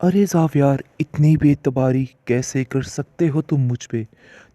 अरे ज़ावियार, इतनी बेतबारी कैसे कर सकते हो तुम मुझ पे?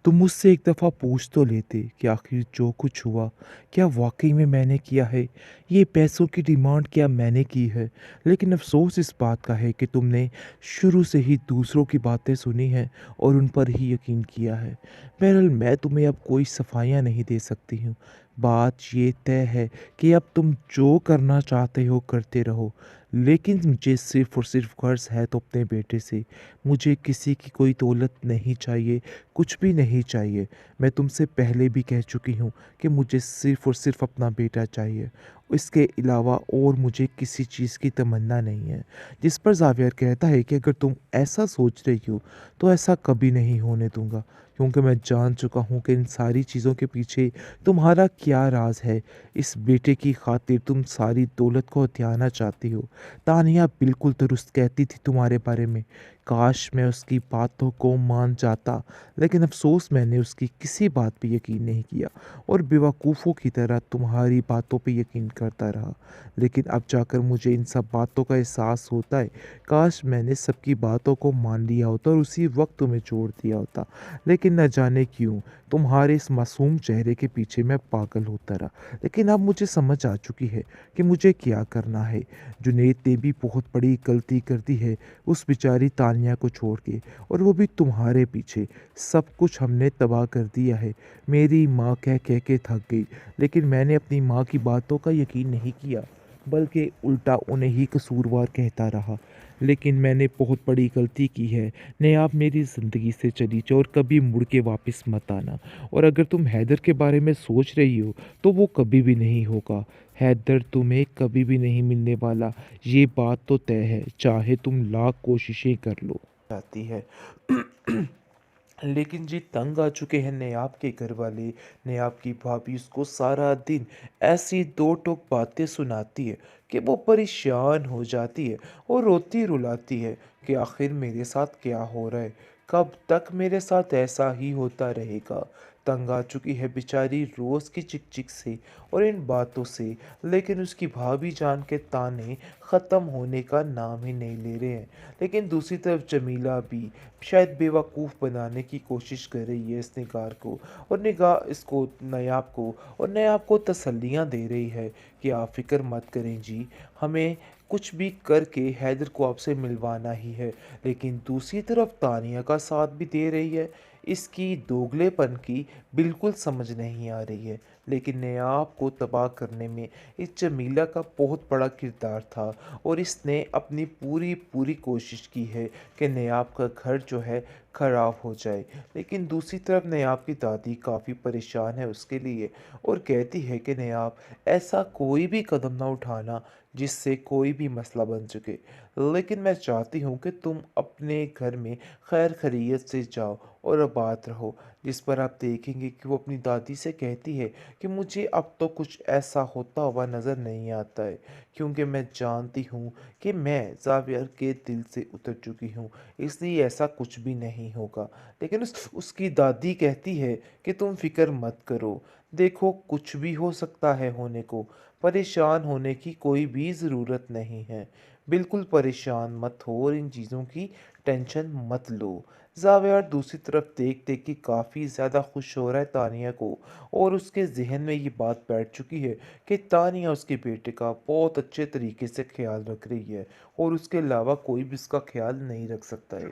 तुम मुझसे एक दफ़ा पूछ तो लेते कि आखिर जो कुछ हुआ, क्या वाक़ई में मैंने किया है? ये पैसों की डिमांड क्या मैंने की है? लेकिन अफ़सोस इस बात का है कि तुमने शुरू से ही दूसरों की बातें सुनी हैं और उन पर ही यकीन किया है। बहरहाल मैं तुम्हें अब कोई सफाइयाँ नहीं दे सकती हूँ। बात ये तय है कि अब तुम जो करना चाहते हो करते रहो। लेकिन मुझे सिर्फ़ और सिर्फ़ कर्ज़ है तो अपने बेटे से। मुझे किसी की कोई दौलत नहीं चाहिए, कुछ भी नहीं चाहिए। मैं तुमसे पहले भी कह चुकी हूँ कि मुझे सिर्फ़ और सिर्फ़ अपना बेटा चाहिए। इसके अलावा और मुझे किसी चीज़ की तमन्ना नहीं है। जिस पर ज़ावियर कहता है कि अगर तुम ऐसा सोच रही हो, तो ऐसा कभी नहीं होने दूँगा। क्योंकि मैं जान चुका हूँ कि इन सारी चीज़ों के पीछे तुम्हारा क्या राज़ है। इस बेटे की खातिर तुम सारी दौलत को हथियाना चाहती हो। तानिया बिल्कुल दुरुस्त कहती थी तुम्हारे बारे में। काश मैं उसकी बातों को मान जाता, लेकिन अफ़सोस मैंने उसकी किसी बात पे यकीन नहीं किया और बेवकूफ़ों की तरह तुम्हारी बातों पे यकीन करता रहा। लेकिन अब जाकर मुझे इन सब बातों का एहसास होता है, काश मैंने सबकी बातों को मान लिया होता और उसी वक़्त तुम्हें छोड़ दिया होता। लेकिन न जाने क्यों, तुम्हारे इस मासूम चेहरे के पीछे मैं पागल होता रहा। लेकिन अब मुझे समझ आ चुकी है कि मुझे क्या करना है। जुनैद ने भी बहुत बड़ी गलती कर दी है उस बेचारी तानिया को छोड़ के, और वो भी तुम्हारे पीछे। सब कुछ हमने तबाह कर दिया है। मेरी माँ कह कह के थक गई, लेकिन मैंने अपनी माँ की बातों का यकीन नहीं किया, बल्कि उल्टा उन्हें ही कसूरवार कहता रहा। लेकिन मैंने बहुत बड़ी गलती की है। ने आप मेरी ज़िंदगी से चली जाओ और कभी मुड़ के वापस मत आना। और अगर तुम हैदर के बारे में सोच रही हो, तो वो कभी भी नहीं होगा। हैदर तुम्हें कभी भी नहीं मिलने वाला, ये बात तो तय है, चाहे तुम लाख कोशिशें कर लो। जाती है। लेकिन जी तंग आ चुके हैं नेहाब के घर वाले। नेहाब की भाभी उसको सारा दिन ऐसी दो टोक बातें सुनाती है कि वो परेशान हो जाती है और रोती रुलाती है कि आखिर मेरे साथ क्या हो रहा है, कब तक मेरे साथ ऐसा ही होता रहेगा। तंग आ चुकी है बेचारी रोज़ की चिक चिक से और इन बातों से। लेकिन उसकी भाभी जान के ताने ख़त्म होने का नाम ही नहीं ले रहे हैं। लेकिन दूसरी तरफ जमीला भी शायद बेवकूफ़ बनाने की कोशिश कर रही है इस निगार को, और निगाह इसको नायाब को, और नायाब को तसल्लियाँ दे रही है कि आप फ़िक्र मत करें जी, हमें कुछ भी करके हैदर को आपसे मिलवाना ही है। लेकिन दूसरी तरफ तानिया का साथ भी दे रही है। इसकी दोगलेपन की बिल्कुल समझ नहीं आ रही है। लेकिन नायाब को तबाह करने में इस जमीला का बहुत बड़ा किरदार था, और इसने अपनी पूरी पूरी कोशिश की है कि नयाब का घर जो है ख़राब हो जाए। लेकिन दूसरी तरफ नयाब की दादी काफ़ी परेशान है उसके लिए, और कहती है कि नयाब, ऐसा कोई भी कदम ना उठाना जिससे कोई भी मसला बन चुके। लेकिन मैं चाहती हूँ कि तुम अपने घर में खैर खैरियत से जाओ और आबाद रहो। जिस पर आप देखेंगे कि वो अपनी दादी से कहती है कि मुझे अब तो कुछ ऐसा होता हुआ नज़र नहीं आता है, क्योंकि मैं जानती हूँ कि मैं ज़ावियर के दिल से उतर चुकी हूँ, इसलिए ऐसा कुछ भी नहीं होगा। लेकिन उसकी दादी कहती है कि तुम फ़िक्र मत करो, देखो कुछ भी हो सकता है होने को, परेशान होने की कोई भी ज़रूरत नहीं है। बिल्कुल परेशान मत हो और इन चीज़ों की टेंशन मत लो। ज़ावियर दूसरी तरफ देख देख के काफ़ी ज़्यादा खुश हो रहा है तानिया को, और उसके ज़हन में ये बात बैठ चुकी है कि तानिया उसके बेटे का बहुत अच्छे तरीके से ख्याल रख रही है, और उसके अलावा कोई भी उसका ख्याल नहीं रख सकता है।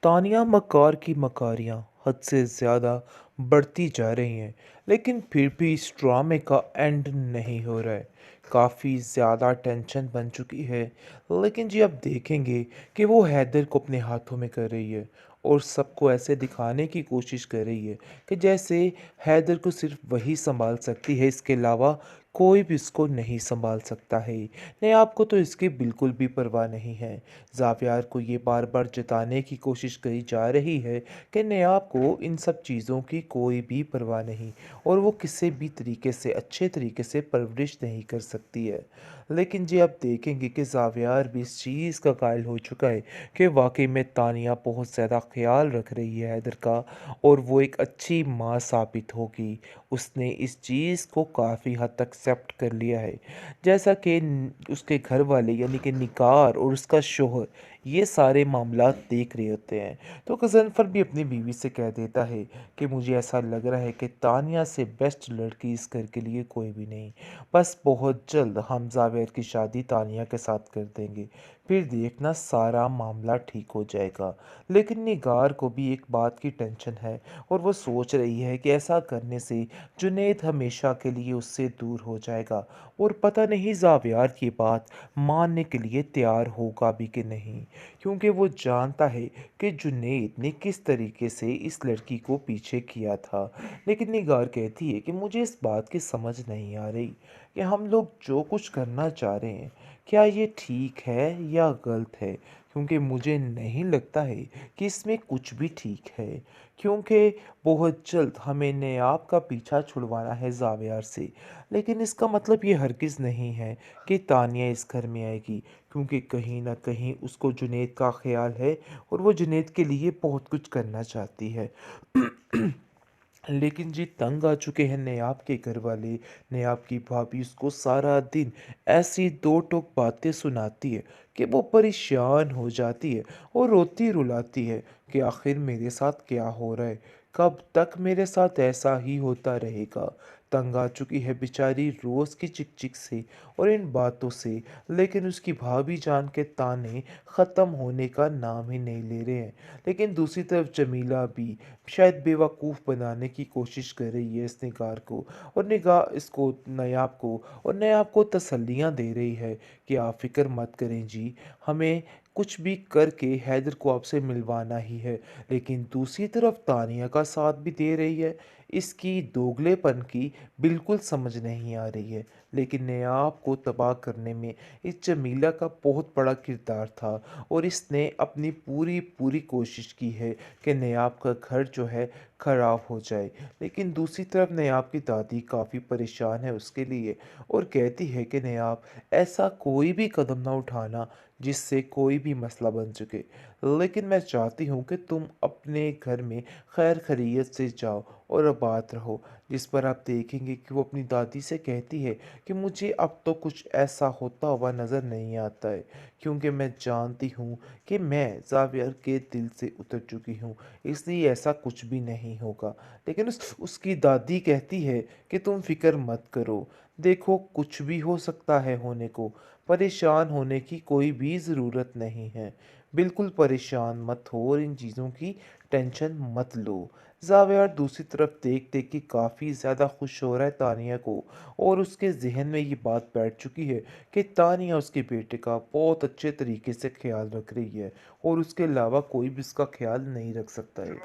तानिया मकार की मकारियाँ हद से ज़्यादा बढ़ती जा रही हैं, लेकिन फिर भी इस ड्रामे का एंड नहीं हो रहा है। काफ़ी ज़्यादा टेंशन बन चुकी है। लेकिन जी अब देखेंगे कि वो हैदर को अपने हाथों में कर रही है, और सबको ऐसे दिखाने की कोशिश कर रही है कि जैसे हैदर को सिर्फ वही संभाल सकती है, इसके अलावा कोई भी इसको नहीं संभाल सकता है। नहीं, आपको तो इसकी बिल्कुल भी परवाह नहीं है। ज़ावियार को ये बार बार जताने की कोशिश करी जा रही है कि नयाब को इन सब चीज़ों की कोई भी परवाह नहीं, और वो किसी भी तरीके से अच्छे तरीके से परवरिश नहीं कर सकती है। लेकिन जी आप देखेंगे कि ज़ावियार भी इस चीज़ का कायल हो चुका है कि वाकई में तानिया बहुत ज़्यादा ख्याल रख रही है हैदर का, और वो एक अच्छी माँ साबित होगी। उसने इस चीज़ को काफ़ी हद तक एक्सेप्ट कर लिया है। जैसा कि उसके घर वाले यानी कि निकार और उसका शोहर ये सारे मामलात देख रहे होते हैं। तो गज़नफ़र भी अपनी बीवी से कह देता है कि मुझे ऐसा लग रहा है कि तानिया से बेस्ट लड़की इस घर के लिए कोई भी नहीं। बस बहुत जल्द हम ज़ावेर की शादी तानिया के साथ कर देंगे। फिर देखना सारा मामला ठीक हो जाएगा। लेकिन निगार को भी एक बात की टेंशन है और वो सोच रही है कि ऐसा करने से जुनैद हमेशा के लिए उससे दूर हो जाएगा और पता नहीं ज़ावियार ये बात मानने के लिए तैयार होगा भी कि नहीं, क्योंकि वो जानता है कि जुनैद ने किस तरीके से इस लड़की को पीछे किया था। लेकिन निगार कहती है कि मुझे इस बात की समझ नहीं आ रही कि हम लोग जो कुछ करना चाह रहे हैं, क्या ये ठीक है या गलत है, क्योंकि मुझे नहीं लगता है कि इसमें कुछ भी ठीक है, क्योंकि बहुत जल्द हमें नयाब का पीछा छुड़वाना है ज़ावियार से। लेकिन इसका मतलब ये हरगिज़ नहीं है कि तानिया इस घर में आएगी, क्योंकि कहीं न कहीं उसको जुनैद का ख़्याल है और वो जुनैद के लिए बहुत कुछ करना चाहती है। लेकिन जी तंग आ चुके हैं नयाब के घर वाले। नयाब की भाभी उसको सारा दिन ऐसी दो टोक बातें सुनाती है कि वो परेशान हो जाती है और रोती रुलाती है कि आखिर मेरे साथ क्या हो रहा है, कब तक मेरे साथ ऐसा ही होता रहेगा। तंग आ चुकी है बेचारी रोज़ की चिक चिक से और इन बातों से। लेकिन उसकी भाभी जान के ताने ख़त्म होने का नाम ही नहीं ले रहे हैं। लेकिन दूसरी तरफ जमीला भी शायद बेवकूफ़ बनाने की कोशिश कर रही है इस निगार को, और निगाह इसको नयाब को, और नयाब को तसल्लियाँ दे रही है कि आप फ़िक्र मत करें जी, हमें कुछ भी करके हैदर को आपसे मिलवाना ही है। लेकिन दूसरी तरफ तानिया का साथ भी दे रही है। इसकी दोगलेपन की बिल्कुल समझ नहीं आ रही है। लेकिन नयाब को तबाह करने में इस जमीला का बहुत बड़ा किरदार था और इसने अपनी पूरी पूरी कोशिश की है कि नयाब का घर जो है ख़राब हो जाए। लेकिन दूसरी तरफ नयाब की दादी काफ़ी परेशान है उसके लिए और कहती है कि नयाब, ऐसा कोई भी कदम ना उठाना जिससे कोई भी मसला बन सके। लेकिन मैं चाहती हूँ कि तुम अपने घर में खैर खैरियत से जाओ और आबाद रहो। जिस पर आप देखेंगे कि वो अपनी दादी से कहती है कि मुझे अब तो कुछ ऐसा होता हुआ नज़र नहीं आता है, क्योंकि मैं जानती हूँ कि मैं ज़ावियर के दिल से उतर चुकी हूँ, इसलिए ऐसा कुछ भी नहीं होगा। लेकिन उसकी दादी कहती है कि तुम फ़िक्र मत करो, देखो कुछ भी हो सकता है होने को, परेशान होने की कोई भी ज़रूरत नहीं है। बिल्कुल परेशान मत हो और इन चीज़ों की टेंशन मत लो। ज़ावियर दूसरी तरफ देख देख के काफ़ी ज़्यादा खुश हो रहा है तानिया को, और उसके ज़हन में ये बात बैठ चुकी है कि तानिया उसके बेटे का बहुत अच्छे तरीके से ख्याल रख रही है और उसके अलावा कोई भी उसका ख्याल नहीं रख सकता है।